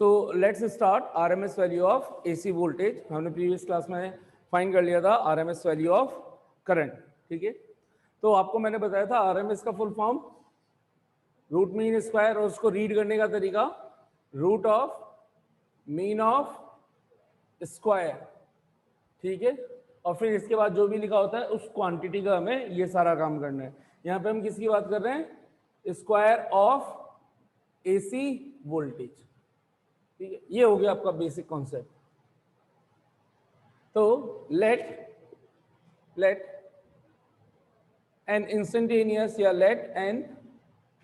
So let's start RMS value of AC voltage. हमने previous class में find कर लिया था आरएमएस वैल्यू ऑफ करंट, ठीक है। तो आपको मैंने बताया था आरएमएस का full form root mean square, और उसको रीड करने का तरीका root of mean of square, ठीक है। और फिर इसके बाद जो भी लिखा होता है उस क्वांटिटी का हमें ये सारा काम करना है। यहाँ पे हम किसकी बात कर रहे हैं? स्क्वायर ऑफ एसी वोल्टेज, ठीक है। ये हो गया आपका बेसिक कॉन्सेप्ट। तो लेट एन इंस्टेंटेनियस या let an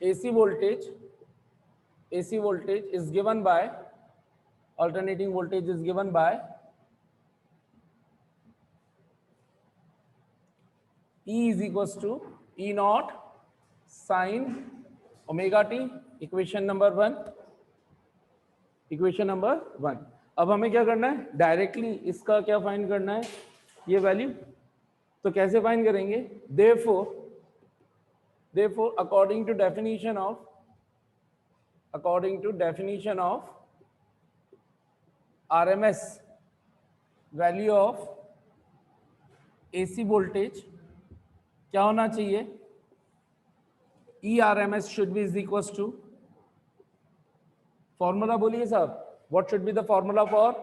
AC voltage is given by alternating voltage is given by E is equals to E naught sin omega t, equation number one. अब हमें क्या करना है? डायरेक्टली इसका क्या फाइंड करना है? ये वैल्यू। तो कैसे फाइंड करेंगे? therefore according to definition of RMS value of AC voltage क्या होना चाहिए? ERMS should be is equals to, formula बोलिए साहब, what should be the formula for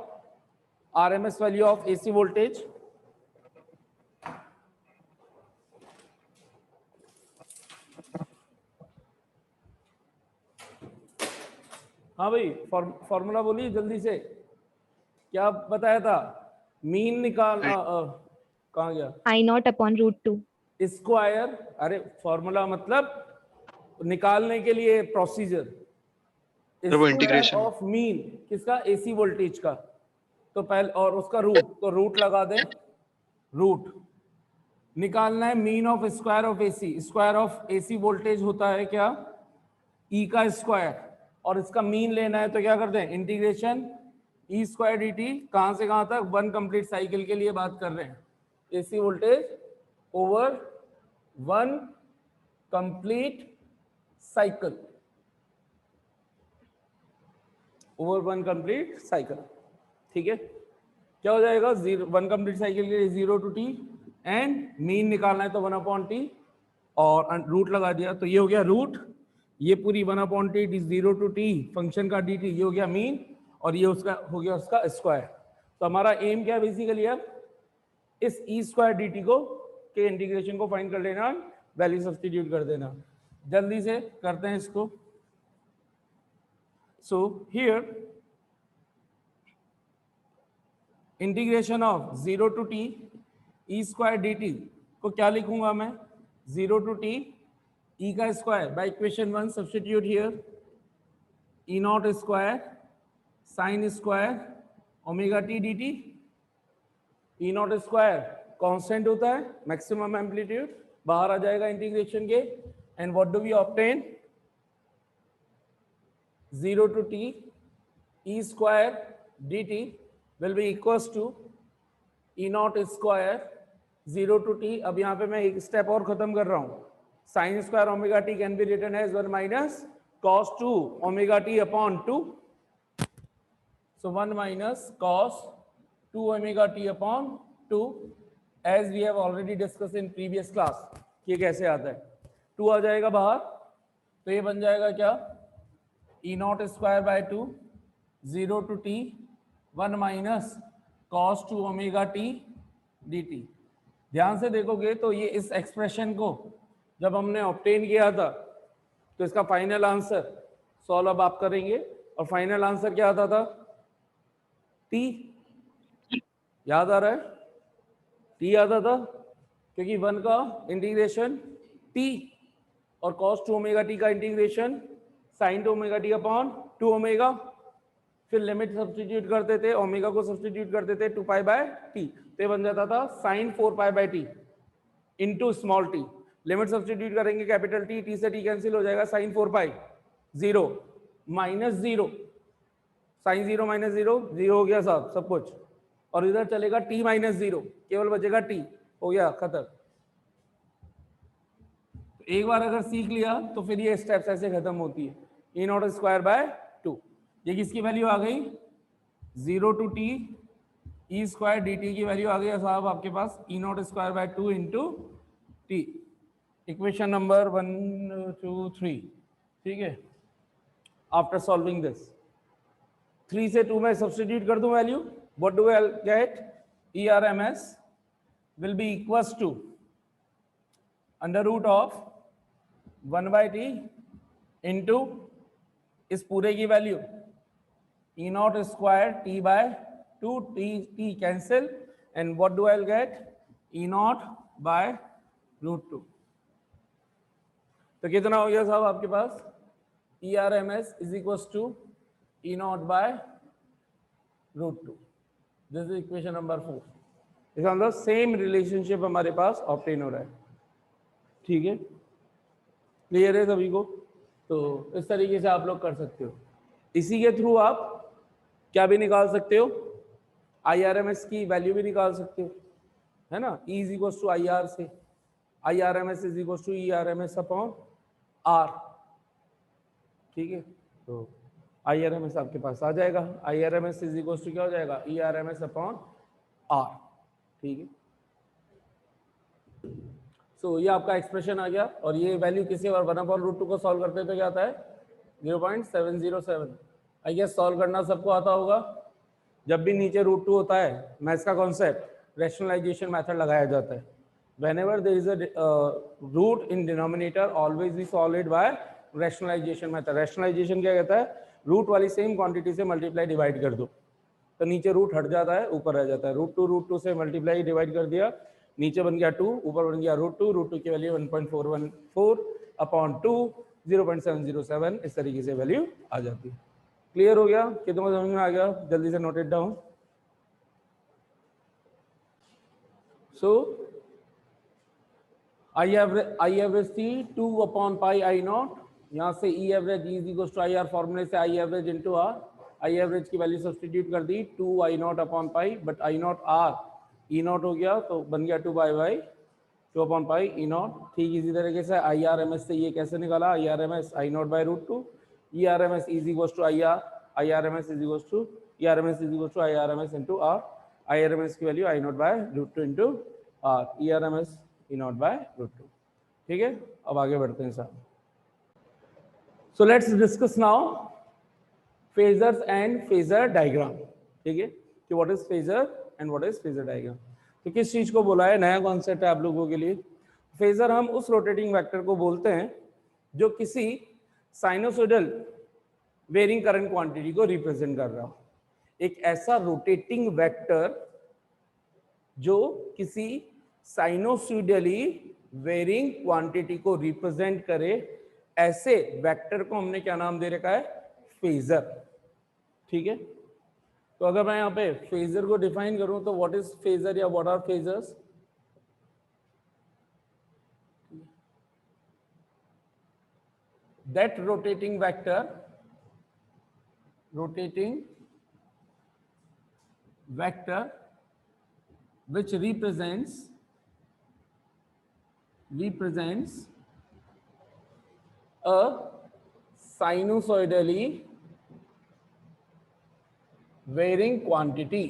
RMS value of AC voltage? हाँ भाई, फॉर्मूला बोलिए जल्दी से। क्या बताया था? मीन निकालना, कहाँ गया? I naught upon root 2 square. अरे फॉर्मूला मतलब निकालने के लिए प्रोसीजर। इंटीग्रेशन ऑफ मीन किसका? एसी वोल्टेज का। तो पहले और उसका रूट, तो रूट लगा दें। रूट निकालना है mean of square of AC. Square of AC voltage होता है क्या? ई का स्क्वायर, और इसका मीन लेना है तो क्या करते हैं? इंटीग्रेशन ई स्क्वायर डी टी। कहां से कहां तक? वन कंप्लीट साइकिल के लिए बात कर रहे हैं। AC voltage over one complete cycle, over one complete cycle, ठीक है। क्या हो जाएगा? वन कंप्लीट साइकिल के लिए 0 to t, एंड मीन निकालना है तो 1/t, और रूट लगा दिया तो ये हो गया रूट। ये पूरी 1/t 0 to t फंक्शन का dt, ये हो गया मीन, और ये उसका हो गया उसका स्क्वायर। तो हमारा एम क्या बेसिकली? अब इस ई स्क्वायर डी टी को के इंटीग्रेशन को फाइंड कर लेना, वैल्यू सब्स्टिट्यूट कर देना। जल्दी से करते हैं इसको। So here integration of 0 to t E square D t को क्या लिखूंगा मैं? 0 to t ई का square by equation 1 substitute here E naught square sine square omega t d t. E naught square constant होता है, maximum amplitude, बाहर आ जाएगा इंटीग्रेशन के, and what do we obtain? 0 to t E square D t will be equals to E naught square 0 to t। अब यहाँ पे मैं एक स्टेप और खत्म कर रहा हूँ। Sine square omega t can be written as 1 minus cos 2 omega t upon 2, so 1 minus cos 2 omega t upon 2, as we have already discussed in previous class। ये कैसे आता है? 2 आ जाएगा बाहर, तो ये बन जाएगा क्या? e not square by 2 0 to t 1 minus cos 2 omega t dt। ध्यान से देखोगे तो ये इस एक्सप्रेशन को जब हमने ऑब्टेन किया था तो इसका फाइनल आंसर सॉल्व अब आप करेंगे, और फाइनल आंसर क्या आता था? t। याद आ रहा है? t आता था, क्योंकि 1 का इंटीग्रेशन t और cos 2 ओमेगा t का integration sin 2 omega t upon 2 omega. फिर लिमिट सब्स्टिट्यूट करते थे, ओमेगा को सब्स्टिट्यूट करते थे 2 पाई बाय t, तो बन जाता था sin 4 pi by t into small t। Limit substitute करेंगे कैपिटल टी, टी से टी कैंसिल हो जाएगा, साइन 4 पाई 0 माइनस 0, साइन 0 माइनस 0 0 हो गया साहब सब कुछ, और इधर चलेगा t माइनस 0, केवल बचेगा t, हो गया खत्म। एक बार अगर सीख लिया तो फिर ये स्टेप्स ऐसे खत्म होती है। E naught square by 2। ये किसकी वैल्यू आ गई, 0 to T E square D T की वैल्यू आ गई साहब आपके पास E naught square by 2 into T. Equation number 1 2 3, ठीक है। आफ्टर सॉल्विंग दिस 3 से 2 में सब्स्टिट्यूट कर दूं value, what do I get, E R M S will be equals to under root of 1 by T into इस पूरे की value E naught square T by 2, T cancel, and what do I get, E naught by root 2। तो कितना हो गया साहब आपके पास, E R M S is equal to E naught by root 2। This is equation number 4। इसका मतलब same relationship हमारे पास ऑब्टेन हो रहा है, ठीक है। क्लियर है सभी को? तो इस तरीके से आप लोग कर सकते हो। इसी के थ्रू आप क्या भी निकाल सकते हो, IRMS की वैल्यू भी निकाल सकते हो, है ना। E is equal to IR से IRMS is equal to ERMS upon R, ठीक है। तो IRMS आपके पास आ जाएगा, IRMS इज इक्वल टू क्या हो जाएगा, ERMS अपॉन R, ठीक है। सो ये आपका एक्सप्रेशन आ गया, और ये वैल्यू किसी और 1/√2 को सॉल्व करते तो क्या आता है, 0.707। आई गेस सॉल्व करना सबको आता होगा। जब भी नीचे √2 होता है, मैथ्स का कॉन्सेप्ट रैशनलाइजेशन मेथड लगाया जाता है। whenever there is a root in denominator, always we solve it by rationalization method। rationalization क्या कहता है, रूट वाली सेम क्वांटिटी से मल्टीप्लाई डिवाइड कर दो, तो नीचे रूट हट जाता है, ऊपर रह जाता है। √2 से मल्टीप्लाई डिवाइड कर दिया, नीचे बन गया 2, ऊपर बन गया √2 की वैल्यू 1.414 अपॉन 2, 0.707, इस तरीके से वैल्यू आ जाती है। क्लियर हो गया? कितना समझ में आ गया? जल्दी से note it down. So I average थी 2 अपॉन पाई आई नॉट, यहाँ से E average is equal to I R, फॉर्मूले से I average into R, I average की वैल्यू सब्सटीट्यूट कर दी 2 I naught upon pi, but I naught R E naught हो गया तो बन गया 2 by 2 upon pi E naught. ठीक इसी तरीके से आई आर एम एस से ये कैसे निकाला, I R M S I naught by √2, E R M S is equal to I R M S is equal to E R M S is equal to I R M S into R, I R M S की value I naught by √2 into R, E R M S E naught by √2। ठीक है, अब आगे बढ़ते हैं साहब। So let's discuss now phasors and phasor diagram. ठीक है, कि what is phasor and what is phasor diagram. तो किस चीज को बोला है, नया कॉन्सेप्ट है आप लोगों के लिए। फेजर हम उस रोटेटिंग वेक्टर को बोलते हैं जो किसी साइनोसॉइडल वेरिंग करंट क्वांटिटी को रिप्रेजेंट कर रहा हो। एक ऐसा रोटेटिंग वेक्टर जो किसी साइनोसॉइडली वेरिंग क्वांटिटी को रिप्रेजेंट करे, ऐसे वेक्टर को हमने क्या नाम दे रखा है, फेजर। ठीक है, तो अगर मैं यहाँ पे फेजर को डिफाइन करूं तो व्हाट इज फेजर या what are phasors. That rotating vector which represents a sinusoidally varying quantity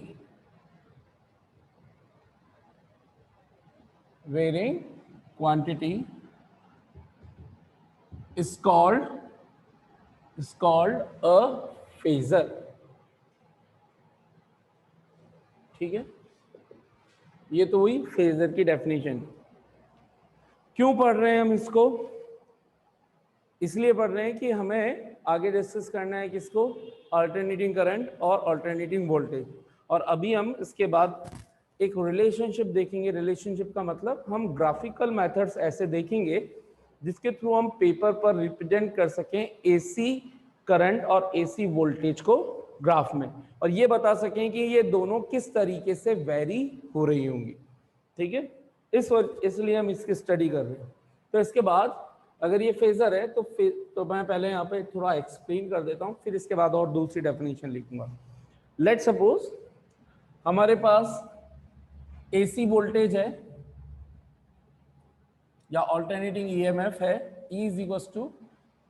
is called a phasor। ठीक है, ये तो हुई फेजर की डेफिनेशन। क्यों पढ़ रहे हैं हम इसको, इसलिए पढ़ रहे हैं कि हमें आगे डिस्कस करना है किसको, अल्टरनेटिंग करंट और अल्टरनेटिंग वोल्टेज। और अभी हम इसके बाद एक रिलेशनशिप देखेंगे। रिलेशनशिप का मतलब हम ग्राफिकल मेथड्स ऐसे देखेंगे जिसके थ्रू हम पेपर पर रिप्रेजेंट कर सकें एसी करंट और एसी वोल्टेज को ग्राफ में, और ये बता सकें कि ये दोनों किस तरीके से वेरी हो रही होंगी। ठीक है, इसलिए हम इसकी स्टडी कर रहे हैं। तो इसके बाद अगर ये फेजर है तो मैं पहले यहाँ पे थोड़ा एक्सप्लेन कर देता हूँ, फिर इसके बाद और दूसरी डेफिनेशन लिखूंगा। लेट सपोज हमारे पास एसी वोल्टेज है या ऑल्टरनेटिंग ईएमएफ है, E is equal to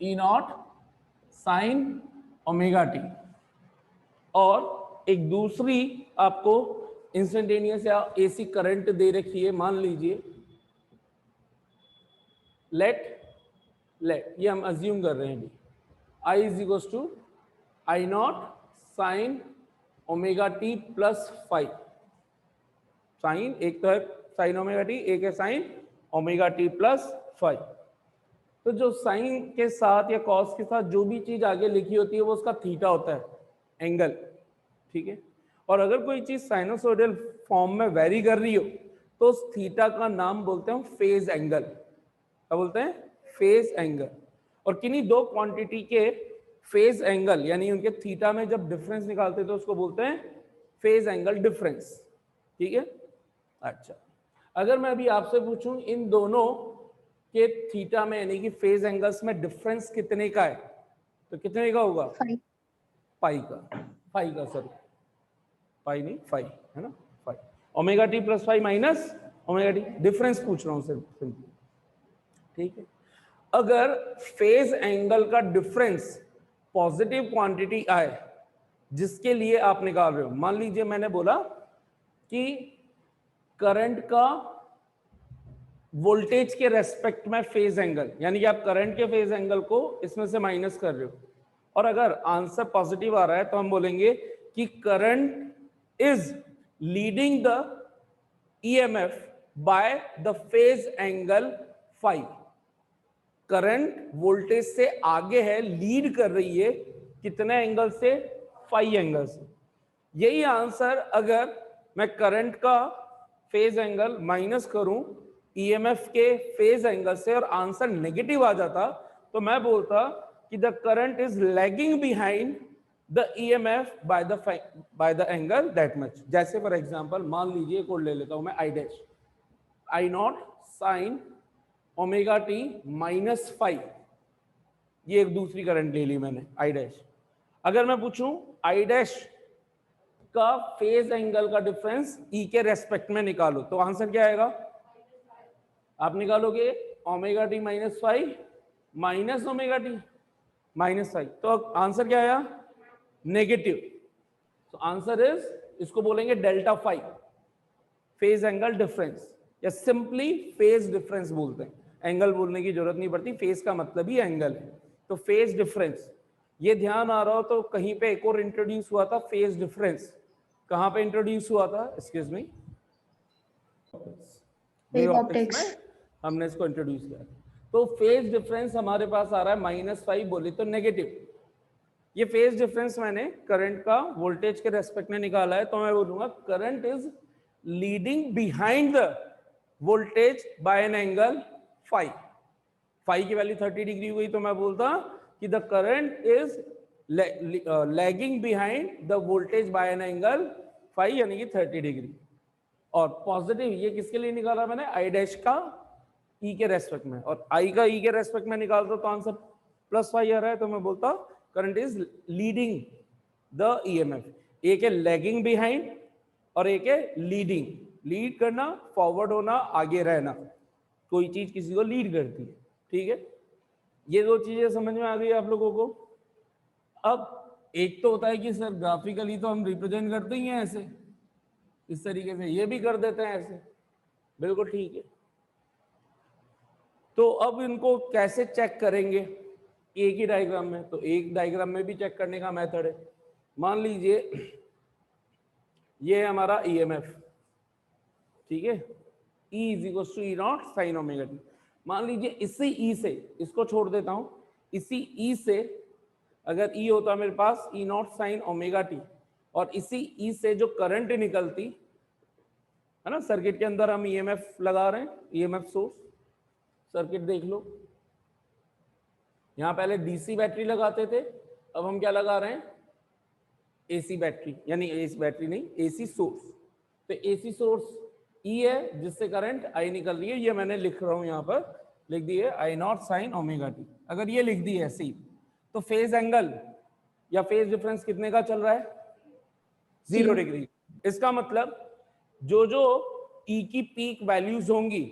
E naught sine omega t. और एक दूसरी आपको इंस्टेंटेनियस या एसी करंट दे रखी है, मान लीजिए लेट ये हम अज्यूम कर रहे हैं अभी, I is equals to I naught sine omega t plus five. Sine एक तो है साइन ओमेगा टी, एक है sine omega t plus five. तो जो साइन के साथ या कॉस के साथ जो भी चीज आगे लिखी होती है वो उसका थीटा होता है, एंगल, ठीक है। और अगर कोई चीज साइनोसोडियल फॉर्म में वेरी कर रही हो तो उस थीटा का नाम बोलते हैं फेज एंगल। क्या बोलते हैं? Phase angle. और किन्हीं दो क्वांटिटी के फेज एंगल यानी उनके थीटा में जब डिफरेंस निकालते हैं तो उसको बोलते हैं फेज एंगल डिफरेंस, ठीक है। अच्छा, अगर मैं अभी आपसे पूछूं इन दोनों के थीटा में यानी कि फेज एंगल्स में डिफरेंस कितने का है, तो कितने का होगा? पाई का सॉरी पाई नहीं फाई है ना, phi. Omega t plus phi minus omega t, difference पूछ रहा हूं सिर्फ सिंपली, ठीक है। अगर फेज एंगल का डिफरेंस पॉजिटिव क्वांटिटी आए जिसके लिए आप निकाल रहे हो, मान लीजिए मैंने बोला कि करंट का वोल्टेज के रेस्पेक्ट में फेज एंगल, यानी कि आप करंट के फेज एंगल को इसमें से माइनस कर रहे हो, और अगर आंसर पॉजिटिव आ रहा है तो हम बोलेंगे कि current is leading the EMF by the phase angle five. Current voltage से आगे है, लीड कर रही है कितने एंगल से? फाइव एंगल से। यही आंसर अगर मैं करंट का फेज एंगल माइनस करूं ईएमएफ के फेज एंगल से और आंसर नेगेटिव आ जाता तो मैं बोलता कि the current is lagging behind the EMF by the angle that much. जैसे फॉर एग्जांपल मान लीजिए एक और ले लेता हूं मैं, I dash, I naught sine omega T minus five, ये एक दूसरी करंट ले ली मैंने, आई डैश। अगर मैं पूछूं आई डैश का फेज एंगल का डिफरेंस ई के रेस्पेक्ट में निकालो तो आंसर क्या आएगा? आप निकालोगे omega T minus five minus omega T minus five, तो आंसर क्या आया? नेगेटिव। तो आंसर इज, इसको बोलेंगे delta five, phase angle difference, या सिंपली फेज डिफरेंस बोलते हैं। एंगल बोलने की जरूरत नहीं पड़ती, फेज का मतलब ही एंगल है। तो फेज डिफरेंस, ये ध्यान आ रहा हो तो कहीं पे एक और इंट्रोड्यूस हुआ था फेज डिफरेंस। कहां पे इंट्रोड्यूस हुआ था? एक्सक्यूज मी, ऑप्टिक्स में हमने इसको इंट्रोड्यूस किया। तो फेज डिफरेंस हमारे पास आ रहा है माइनस फाइव, बोले तो नेगेटिव। ये फेज डिफरेंस मैंने करंट का वोल्टेज के रेस्पेक्ट में निकाला है, तो मैं बोलूंगा current is leading behind the voltage bye an angle five. Five की वैल्यू 30 डिग्री हुई तो मैं बोलता कि the current is lagging behind the voltage bye an angle five, यानी कि 30 डिग्री। और पॉजिटिव ये किसके लिए निकाला मैंने? आई डैश का ई के रेस्पेक्ट में, और आई का ई के रेस्पेक्ट में निकालता तो आंसर प्लस फाइव आ रहा है, तो मैं बोलता current is leading the EMF. एक है लैगिंग बिहाइंड और एक है लीडिंग। लीड करना, फॉरवर्ड होना, आगे रहना, कोई चीज किसी को लीड करती है, ठीक है। ये दो चीजें समझ में आ गई आप लोगों को। अब एक तो होता है कि सर ग्राफिकली तो हम रिप्रेजेंट करते ही हैं ऐसे, इस तरीके से, ये भी कर देते हैं ऐसे, बिल्कुल ठीक है। तो अब इनको कैसे चेक करेंगे एक ही डायग्राम में? तो एक डायग्राम में भी चेक करने का मेथड है। मान लीजिए ये है हमारा ईएमएफ, ठीक है, E is equal to E naught sine omega t. मान लीजिए इसी E से, इसको छोड़ देता हूं, इसी E से अगर E होता मेरे पास E naught sine omega t, और इसी E से जो करंट निकलती है ना, सर्किट के अंदर हम ईएमएफ लगा रहे हैं, ईएमएफ सोर्स, सर्किट देख लो, यहां पहले डीसी बैटरी लगाते थे, अब हम क्या लगा रहे हैं? एसी बैटरी, यानी एसी बैटरी नहीं, एसी सोर्स। तो एसी सोर्स ई है जिससे करंट आई निकल रही है, ये मैंने लिख रहा हूं, यहां पर लिख दी है आई नॉट साइन ओमेगा टी। अगर ये लिख दी है ऐसे ही, तो फेज एंगल या फेज डिफरेंस कितने का चल रहा है? 0 डिग्री। इसका मतलब जो जो ई की पीक वैल्यूज होंगी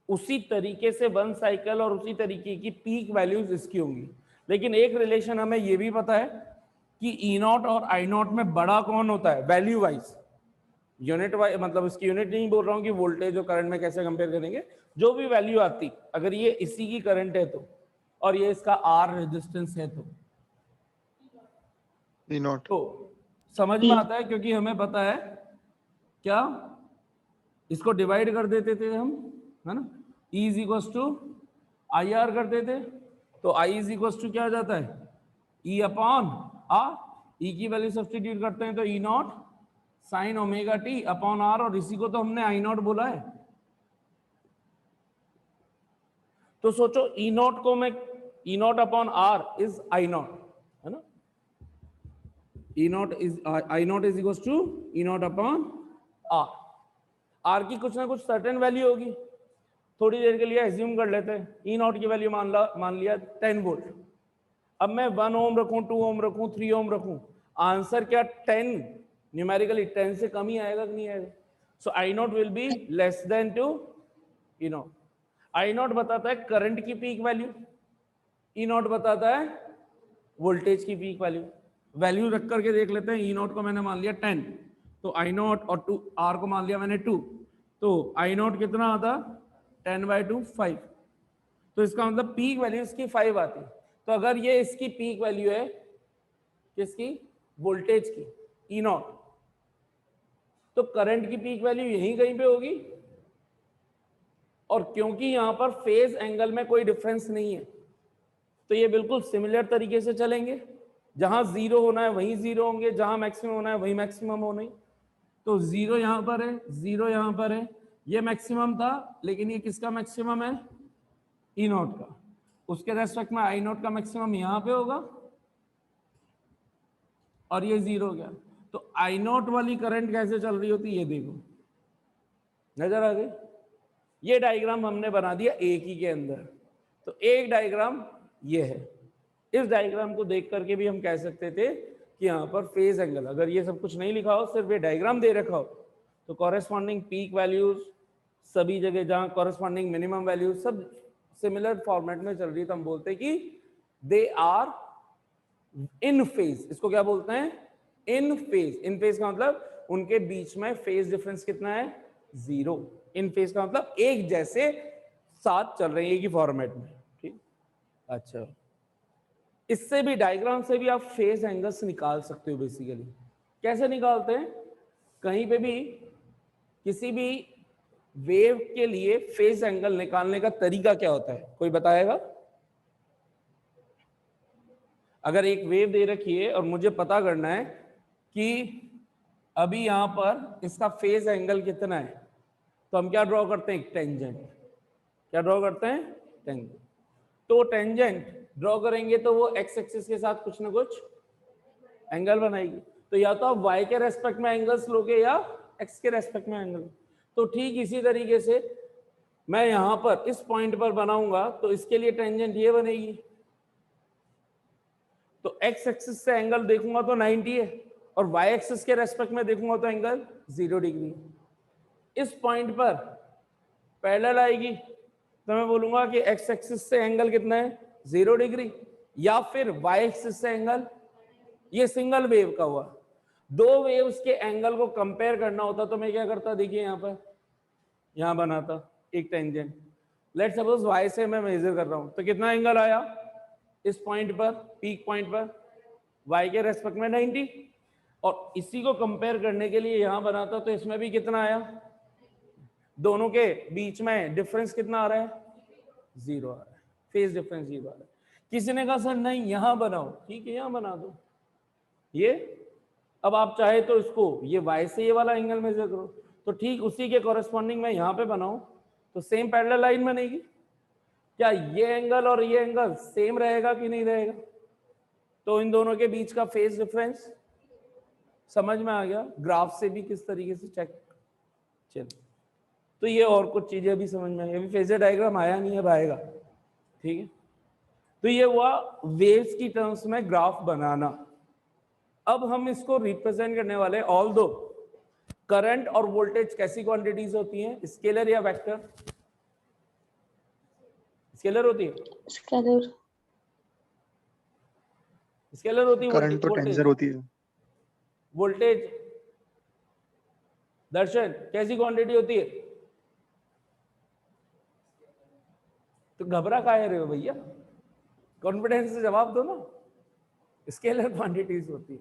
उसी तरीके से वन साइकिल और उसी तरीके की पीक वैल्यूज इसकी होंगी। लेकिन एक रिलेशन हमें ये भी पता है कि ई नॉट और आई नॉट में बड़ा कौन होता है वैल्यू वाइज, यूनिट वाइज, मतलब इसकी यूनिट नहीं बोल रहा हूँ कि वोल्टेज और करंट में कैसे कंपेयर करेंगे, जो भी वैल्यू आती, अगर ये इसी की करंट है तो, और ये इसका आर रेजिस्टेंस है ई नॉट तो समझ में आता है, क्योंकि हमें पता है क्या, इसको डिवाइड कर देते थे हम, है ना, E is equal to I R करते थे, तो I इज इक्वल टू क्या आ जाता है, E अपॉन आर, E की वैल्यू सब्सटीट्यूट करते हैं तो E naught sine omega t upon R, और इसी को तो हमने आई नॉट बोला है। तो सोचो ई नॉट को मैं, E naught upon R is I naught, है ना, E naught is I naught is equal to E naught upon R. R की कुछ ना कुछ सर्टेन वैल्यू होगी, थोड़ी देर के लिए एज्यूम कर लेते हैं, ई नॉट की वैल्यू मान लिया 10 वोल्ट। अब मैं 1 ओम रखूं, 2 ओम रखूं, 3 ओम रखूं, आंसर क्या 10, न्यूमेरिकली 10 से कम ही आएगा कि नहीं आएगा? So I naught will be less than two E naught. I naught बताता है करंट की पीक वैल्यू, ई नॉट बताता है वोल्टेज की पीक वैल्यू। वैल्यू रख करके देख लेते हैं, ई नॉट को मैंने मान लिया 10, तो आई नॉट, और 2 आर को मान लिया मैंने 2, तो आई नॉट कितना आता, 10/2 5, तो इसका मतलब पीक वैल्यू इसकी 5 आती। तो अगर ये इसकी पीक वैल्यू है किसकी, वोल्टेज की, ई नॉट, तो करंट की पीक वैल्यू यहीं कहीं पे होगी, और क्योंकि यहां पर फेज एंगल में कोई डिफरेंस नहीं है तो ये बिल्कुल सिमिलर तरीके से चलेंगे, जहां जीरो होना है वहीं जीरो होंगे, जहां मैक्सिमम होना है वहीं मैक्सिमम होना है। तो जीरो यहां पर है, जीरो यहां पर है, ये मैक्सिमम था, लेकिन ये किसका मैक्सिमम है, ई नॉट का, उसके रेस्पेक्ट में आई नॉट का मैक्सिमम यहां पे होगा, और ये जीरो हो गया। तो आई नॉट वाली करंट कैसे चल रही होती, ये देखो, नजर आ गई? ये डायग्राम हमने बना दिया एक ही के अंदर। तो एक डायग्राम ये है, इस डायग्राम को देख करके भी हम कह सकते थे कि यहाँ पर फेज एंगल, अगर ये सब कुछ नहीं लिखा हो, सिर्फ ये डायग्राम दे रखा हो, तो कॉरेस्पॉन्डिंग पीक वैल्यूज सभी जगह, जहां कॉरेस्पॉन्डिंग मिनिमम वैल्यूज सब सिमिलर फॉर्मेट में चल रही है, तो हम बोलते हैं कि दे आर इन फेज। इसको क्या बोलते हैं, इन फेज। इन फेज का मतलब उनके बीच में फेज डिफरेंस कितना है, 0। इन फेज का मतलब एक जैसे साथ चल रहे हैं एक ही फॉर्मेट में, ठीक। अच्छा, इससे भी, डायग्राम से भी आप फेज एंगल्स निकाल सकते हो बेसिकली। कैसे निकालते हैं, कहीं पे भी किसी भी वेव के लिए फेज एंगल निकालने का तरीका क्या होता है, कोई बताएगा? अगर एक वेव दे रखी है और मुझे पता करना है कि अभी यहां पर इसका फेज एंगल कितना है, तो हम क्या ड्रॉ करते हैं, एक टेंजेंट। क्या ड्रॉ करते हैं, टेंजेंट। तो टेंजेंट ड्रॉ करेंगे तो वो एक्स एक्सिस के साथ कुछ ना कुछ एंगल बनाएगी, तो या तो आप वाई के रेस्पेक्ट में एंगल्स लोगे या एक्स के रेस्पेक्ट में एंगल। तो ठीक इसी तरीके से मैं यहां पर इस पॉइंट पर बनाऊंगा तो इसके लिए टेंजेंट ये बनेगी, तो एक्स एक्सिस से एंगल देखूंगा तो 90 है, और वाई एक्सिस के रेस्पेक्ट में देखूंगा तो एंगल 0 डिग्री। इस पॉइंट पर पैरेलल आएगी तो मैं बोलूंगा कि एक्स एक्सिस से एंगल कितना है, 0 डिग्री, या फिर वाई एक्सिस से एंगल, ये सिंगल वेव का हुआ। दो वेव्स के एंगल को कंपेयर करना होता तो मैं क्या करता, देखिए यहां पर, यहां बनाता एक टेंजेंट। लेट्स सपोज वाई से मैं मेजर कर रहा हूं तो कितना एंगल आया इस पॉइंट पर, पीक पॉइंट पर, वाई के रेस्पेक्ट में 90, और इसी को कंपेयर करने के लिए यहां बनाता तो इसमें भी कितना आया, दोनों के बीच में डिफरेंस कितना आ रहा है, 0 आ रहा है, फेज डिफरेंस 0 आ रहा है। किसी ने कहा सर नहीं यहां बनाओ, ठीक है यहां बना दो ये। अब आप चाहे तो इसको ये वाई से ये वाला एंगल मेजर करो, तो ठीक उसी के कॉरेस्पॉन्डिंग मैं यहां पे बनाऊं तो सेम पैरेलल लाइन बनेगी। क्या ये एंगल और ये एंगल सेम रहेगा कि नहीं रहेगा? तो इन दोनों के बीच का फेज डिफरेंस समझ में आ गया, ग्राफ से भी किस तरीके से चेक। चलिए, तो ये और कुछ चीजें भी समझ में आई, अभी फेजर डायग्राम आया नहीं, अब आएगा, ठीक है। तो ये हुआ वेव्स की टर्म्स में ग्राफ बनाना। अब हम इसको रिप्रेजेंट करने वाले, ऑल दो करंट और वोल्टेज कैसी क्वांटिटीज होती हैं, स्केलर या वेक्टर? स्केलर होती है। स्केलर। स्केलर होती है करंट तो वोल्टेज, टेंसर होती है। वोल्टेज दर्शन कैसी क्वांटिटी होती है? तो घबरा काहे रहे हो भैया, कॉन्फिडेंस से जवाब दो ना। स्केलर क्वांटिटीज होती है,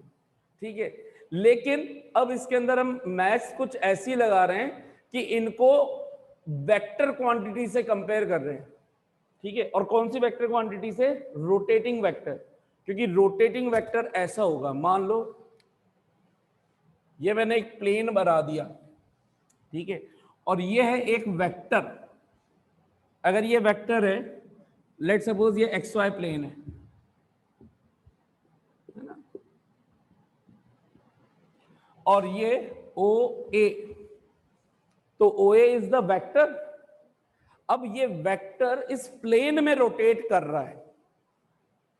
ठीक है। लेकिन अब इसके अंदर हम मैथ्स कुछ ऐसी लगा रहे हैं कि इनको वेक्टर क्वांटिटी से कंपेयर कर रहे हैं, ठीक है। और कौन सी वेक्टर क्वांटिटी से? रोटेटिंग वेक्टर, क्योंकि रोटेटिंग वेक्टर ऐसा होगा, मान लो ये मैंने एक प्लेन बना दिया, ठीक है, और ये है एक वेक्टर। अगर ये वेक्टर है, लेट सपोज ये एक्स वाई प्लेन है ना, और ये ओ ए, तो ओ ए इज द वेक्टर। अब ये वेक्टर इस प्लेन में रोटेट कर रहा है,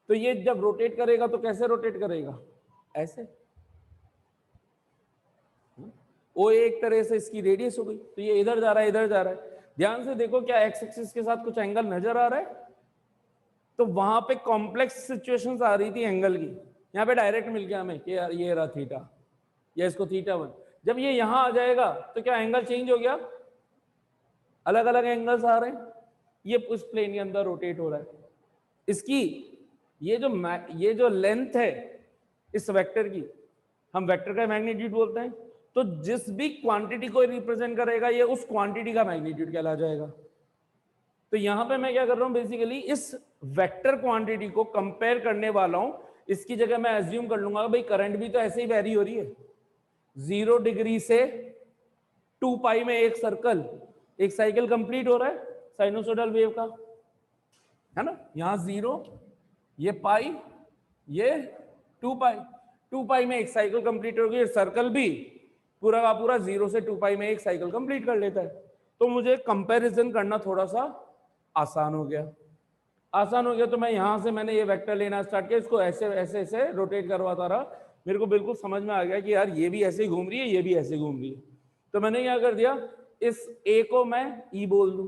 तो ये जब रोटेट करेगा तो कैसे रोटेट करेगा? ऐसे। ओ एक तरह से इसकी रेडियस हो गई, तो ये इधर जा रहा है, इधर जा रहा है। ध्यान से देखो, क्या एक्स एक्सिस के साथ कुछ एंगल नजर आ रहा है? तो वहां पे कॉम्प्लेक्स सिचुएशंस आ रही थी एंगल की, यहाँ पे डायरेक्ट मिल गया हमें कि यार ये रहा थीटा, या इसको थीटा 1। जब ये यहां आ जाएगा तो क्या एंगल चेंज हो गया? अलग अलग एंगल्स आ रहे हैं, ये उस प्लेन के अंदर रोटेट हो रहा है। इसकी ये जो लेंथ है इस वेक्टर की, हम वेक्टर का मैग्नीट्यूड बोलते हैं। तो जिस भी क्वांटिटी को रिप्रेजेंट करेगा, ये उस क्वांटिटी का मैग्नीट्यूड कहला जाएगा। तो यहां पे मैं क्या कर रहा हूं, बेसिकली इस वेक्टर क्वांटिटी को कंपेयर करने वाला हूं। इसकी जगह मैं एज्यूम कर लूंगा भाई करंट भी तो ऐसे ही वेरी हो रही है, 0 डिग्री से 2 पाई में एक सर्कल, एक साइकिल कंप्लीट हो रहा है साइनोसोडल वेव का, है ना। यहां 0, ये पाई, ये 2 पाई, 2 पाई में एक साइकिल कंप्लीट होगी। सर्कल भी पूरा का पूरा 0 से 2 पाई में एक साइकिल कंप्लीट कर लेता है। तो मुझे कंपैरिजन करना थोड़ा सा आसान हो गया। तो मैं यहां से मैंने ये वेक्टर लेना स्टार्ट किया, इसको ऐसे ऐसे ऐसे रोटेट करवाता रहा। मेरे को बिल्कुल समझ में आ गया कि यार ये भी ऐसे ही घूम रही है, ये भी ऐसे घूम रही है। तो मैंने क्या कर दिया, इस ए को मैं ई बोल दूं,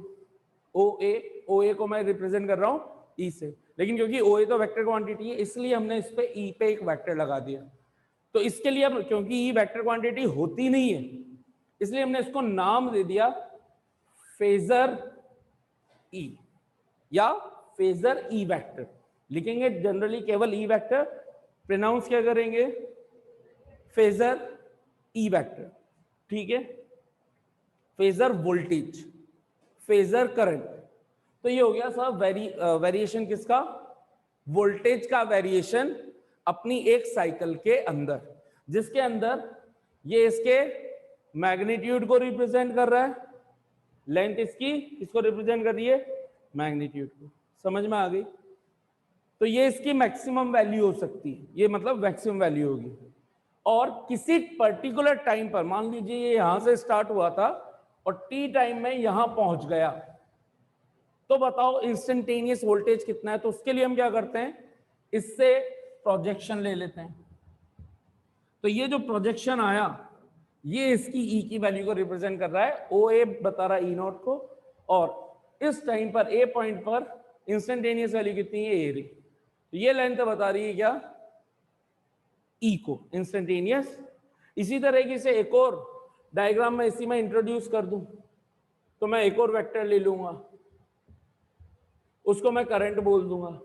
ओ ए को मैं रिप्रेजेंट कर रहा हूं ई से। लेकिन क्योंकि ओ ए तो वेक्टर क्वांटिटी है, इसलिए हमने इस पे ई पे एक वेक्टर लगा दिया। तो इसके लिए अब क्योंकि ई वेक्टर क्वांटिटी होती नहीं है, इसलिए हमने इसको नाम दे दिया फेजर ई या फेजर ई वेक्टर। लिखेंगे जनरली केवल ई वेक्टर, प्रोनाउंस क्या करेंगे? फेजर ई वेक्टर, ठीक है। Phasor voltage, phasor current. तो ये हो गया सब वेरिएशन किसका? वोल्टेज का वेरिएशन अपनी एक साइकिल के अंदर, जिसके अंदर ये इसके मैग्नीट्यूड को रिप्रेजेंट कर रहा है, लेंथ इसकी इसको रिप्रेजेंट कर रही है मैग्नीट्यूड को। समझ में आ गई? तो ये इसकी मैक्सिमम वैल्यू हो सकती है, ये मतलब मैक्सिमम वैल्यू होगी। और किसी पर्टिकुलर टाइम पर, मान लीजिए ये यहां से स्टार्ट हुआ था और टी टाइम में यहां पहुंच गया, तो बताओ इंस्टेंटेनियस वोल्टेज कितना है? तो उसके लिए हम क्या करते हैं, इससे प्रोजेक्शन ले लेते हैं। तो ये जो प्रोजेक्शन आया, ये इसकी ई की वैल्यू को रिप्रेजेंट कर रहा है। ओ ए बता रहा है ई नॉट को, और इस टाइम पर ए पॉइंट पर इंस्टेंटेनियस वैल्यू कितनी है? ए रही। तो ये लेंथ बता रही है क्या? ई को, इंस्टेंटेनियस। इसी तरीके से एक और डायग्राम में इसी में इंट्रोड्यूस कर दूं, तो मैं एक और वेक्टर ले लूंगा, उसको मैं करंट बोल दूंगा।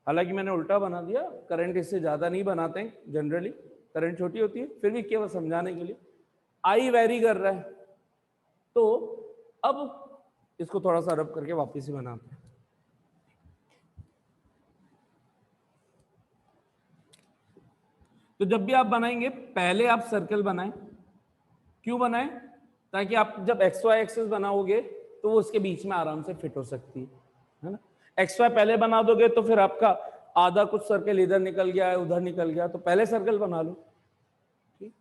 हालांकि मैंने उल्टा बना दिया, करंट इससे ज्यादा नहीं बनाते हैं जनरली, करंट छोटी होती है, फिर भी केवल समझाने के लिए। आई वेरी कर रहा है, तो अब इसको थोड़ा सा रब करके वापस से बनाते हैं। तो जब भी आप बनाएंगे, पहले आप सर्कल बनाएं। क्यों बनाएं? ताकि आप जब एक्स वाई एक्सिस बनाओगे तो वो उसके बीच में आराम से फिट हो सकती है ना। एक्स वाई पहले बना दोगे तो फिर आपका आधा कुछ सर्कल इधर निकल गया है, उधर निकल गया, तो पहले सर्कल बना लो। ठीक,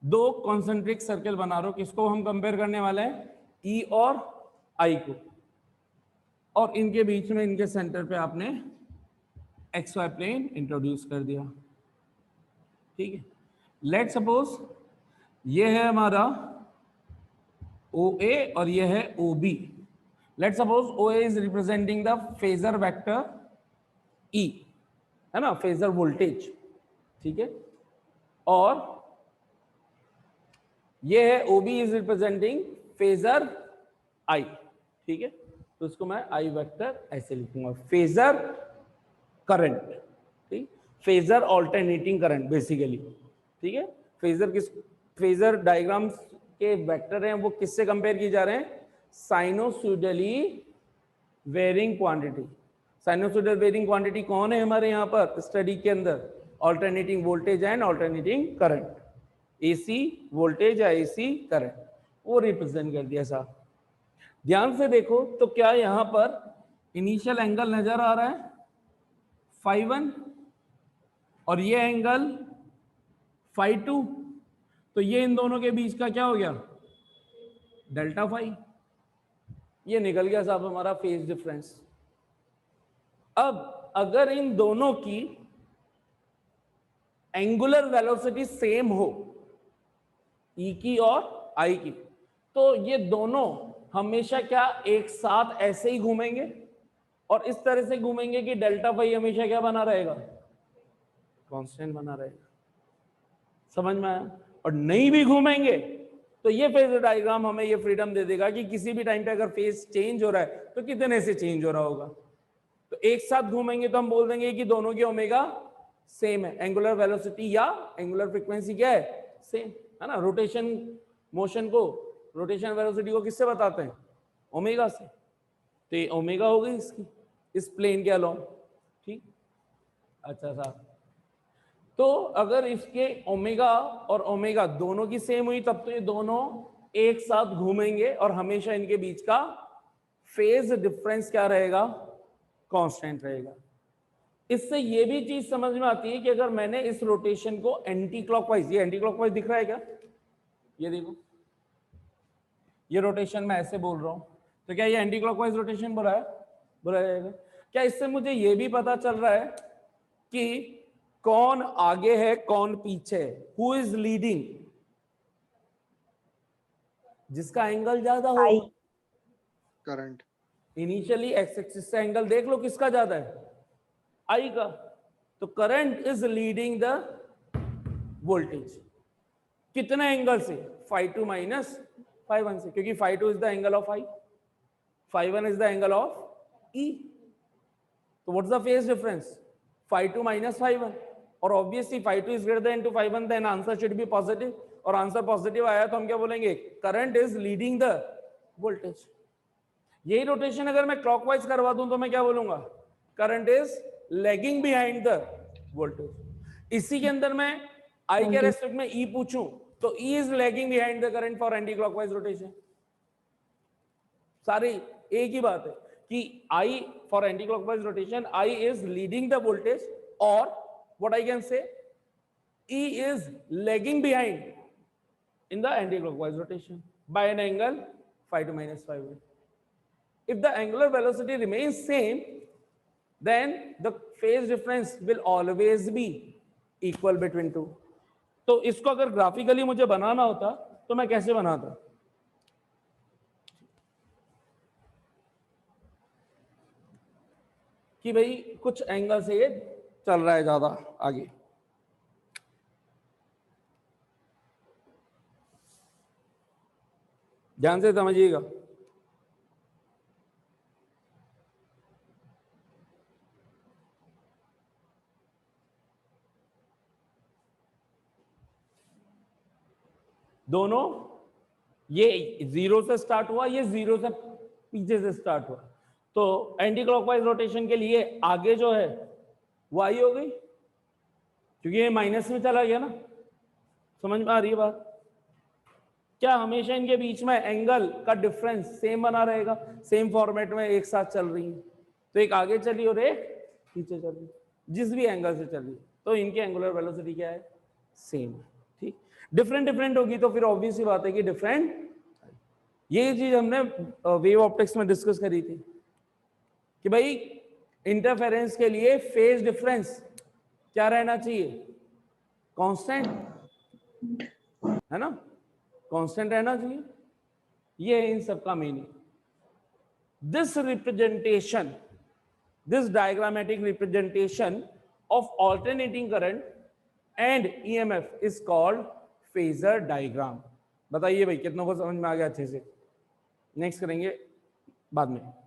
2 कॉन्सेंट्रिक सर्कल बना लो। किसको हम कंपेयर करने वाले हैं? ई और आई को। और इनके बीच में, इनके सेंटर पे आपने एक्स वाई प्लेन इंट्रोड्यूस कर दिया। ठीक है, लेट सपोज ये है हमारा ओ ए और ये है O B. Let suppose O A is representing the phasor vector E, है ना, फेजर वोल्टेज, ठीक है। और ये है OB is representing phasor I, ठीक है। तो इसको मैं आई वेक्टर ऐसे लिखूंगा, फेजर करंट, ठीक, फेजर ऑल्टरनेटिंग करंट बेसिकली, ठीक है। फेजर किस, फेजर डायग्राम्स के वेक्टर हैं वो किससे कंपेयर किए जा रहे हैं, sinusoidally varying quantity. Sinusoidal varying quantity कौन है हमारे यहाँ पर स्टडी के अंदर, alternating voltage and alternating current, AC voltage या एसी करंट, वो रिप्रेजेंट कर दिया साहब। ध्यान से देखो तो क्या यहां पर इनिशियल एंगल नजर आ रहा है φ1 और ये एंगल φ2, तो ये इन दोनों के बीच का क्या हो गया, डेल्टा फाई। ये निकल गया साहब हमारा फेज डिफरेंस। अब अगर इन दोनों की एंगुलर वेलोसिटी सेम हो, ई की और आई की, तो ये दोनों हमेशा क्या एक साथ ऐसे ही घूमेंगे और इस तरह से घूमेंगे कि डेल्टा फाई हमेशा क्या बना रहेगा, कांस्टेंट बना रहेगा। समझ में आया? और नहीं भी घूमेंगे तो ये फेज डायग्राम हमें ये फ्रीडम दे देगा कि किसी भी टाइम पे अगर फेज चेंज हो रहा है तो कितने से चेंज हो रहा होगा। तो एक साथ घूमेंगे तो हम बोल देंगे कि दोनों की ओमेगा सेम है, एंगुलर वेलोसिटी या एंगुलर फ्रीक्वेंसी क्या है, सेम है ना। रोटेशन मोशन को, रोटेशन वेलोसिटी को किससे बताते हैं, ओमेगा से। तो ये ओमेगा हो गई इसकी, इस प्लेन के अलोंग, ठीक। अच्छा साहब, तो अगर इसके ओमेगा और ओमेगा दोनों की सेम हुई तब तो ये दोनों एक साथ घूमेंगे और हमेशा इनके बीच का फेज डिफरेंस क्या रहेगा, कांस्टेंट रहेगा। इससे ये भी चीज समझ में आती है कि अगर मैंने इस रोटेशन को एंटी क्लॉकवाइज, ये एंटी क्लॉकवाइज दिख रहा है क्या, ये देखो, ये रोटेशन मैं ऐसे बोल रहा हूं, तो क्या ये एंटी क्लॉकवाइज रोटेशन बोला जाएगा। क्या इससे मुझे ये भी पता चल रहा है कि कौन आगे है कौन पीछे है, हु इज लीडिंग, जिसका एंगल ज्यादा हो, करंट, इनिशियली एक्स एक्सिस से एंगल देख लो किसका ज्यादा है, आई का। तो current is leading the voltage, कितने एंगल से, φ2 माइनस φ1 से, क्योंकि φ2 is the angle of I, φ1 is the angle of E. तो what's the phase difference, φ2 minus φ1, और obviously φ2 is greater than to φ1, then answer should B positive, और answer positive आया तो हम क्या बोलेंगे, current is leading the voltage. यही rotation अगर मैं क्लॉकवाइज करवा दूं तो मैं क्या बोलूंगा, current is lagging behind the voltage. इसी के अंदर मैं आई के रेस्पेक्ट में ई पूछूं तो E is lagging behind the current for anti clockwise rotation. सारी एक ही बात है कि I for anti clockwise rotation I is leading the voltage, और what I can say, E is lagging behind in the anti-clockwise rotation by an angle φ2 minus φ1. If the angular velocity remains same, then the phase difference will always be equal between two. तो इसको अगर graphically मुझे बनाना होता तो मैं कैसे बनाता, कि भाई कुछ एंगल से ये चल रहा है ज्यादा आगे, ध्यान से समझिएगा। दोनों, ये जीरो से स्टार्ट हुआ, ये जीरो से पीछे से स्टार्ट हुआ, तो एंटी क्लॉकवाइज रोटेशन के लिए आगे जो है वो आई हो गई, क्योंकि ये माइनस में चला गया ना। समझ में आ रही है बात? क्या हमेशा इनके बीच में एंगल का डिफरेंस सेम बना रहेगा, सेम फॉर्मेट में एक साथ चल रही है, तो एक आगे चली और एक पीछे चल रही, जिस भी एंगल से चल रही, तो इनके एंगुलर वेलोसिटी क्या है, सेम है, ठीक। डिफरेंट डिफरेंट होगी तो फिर ऑब्वियस ही बात है कि डिफरेंट। ये चीज हमने वेव ऑप्टिक्स में डिस्कस करी थी कि भाई इंटरफेरेंस के लिए फेज डिफरेंस क्या रहना चाहिए, कांस्टेंट, है ना, कांस्टेंट रहना चाहिए। ये है इन सबका meaning. This representation, this diagrammatic representation of alternating current and EMF is called phasor diagram. बताइए भाई कितनों को समझ में आ गया अच्छे से? नेक्स्ट करेंगे बाद में.